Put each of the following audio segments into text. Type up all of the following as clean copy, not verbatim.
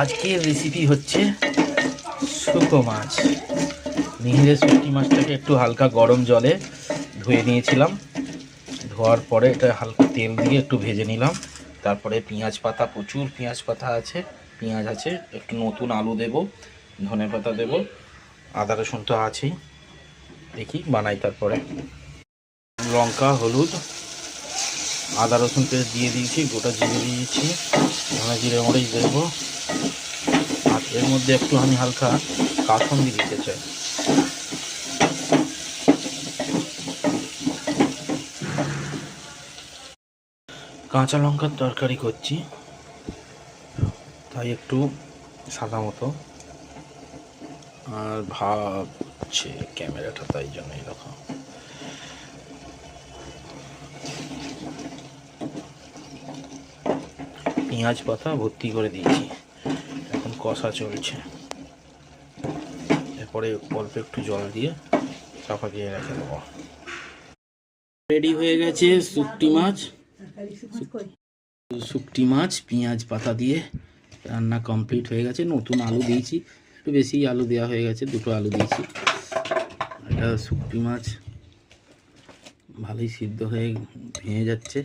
আজকের রেসিপি হচ্ছে শুকো মাছ। মিহিরে শুটকি মাছটাকে একটু হালকা গরম জলে ধুয়ে নিয়েছিলাম। ধোয়ার পরে এটা হালকা তেল দিয়ে একটু ভেজে নিলাম। তারপরে পেঁয়াজ পাতা, প্রচুর পেঁয়াজ পাতা আছে, পেঁয়াজ আছে, একটু নতুন আলু দেব, ধনে পাতা দেব, আদা রসুন তো আছেই। দেখি বানাই। তারপরে লঙ্কা, হলুদ, আদা রসুন পেস্ট দিয়ে দিয়েছি, গোটা জিরে দিয়েছি, ধনে জিরে মরিচ দেবো। আর এর মধ্যে একটু আমি হালকা কাসুন্দি দিতে চাই। কাঁচা লঙ্কার তরকারি করছি, তাই একটু সাদা মতো আর ভাবছে ক্যামেরাটা, তাই জন্য এরকম। পেঁয়াজ পাতা ভর্তি করে দিয়েছি, এখন কষা চলছে। এরপরে অল্প একটু জল দিয়ে চাপা দিয়ে রেখে দেবো। রেডি হয়ে গেছে শুটকি মাছ। শুটকি মাছ পেঁয়াজ পাতা দিয়ে রান্না কমপ্লিট হয়ে গেছে। নতুন আলু দিয়েছি, একটু বেশি আলু দেওয়া হয়ে গেছে, দুটো আলু দিয়েছি। এটা শুটকি মাছ ভালোই সিদ্ধ হয়ে ভেঙে যাচ্ছে,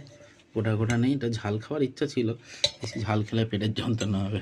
গোটা গোটা নেই। এটা ঝাল খাওয়ার ইচ্ছা ছিল, বেশি ঝাল খেলে পেটের যন্ত্রণা হবে।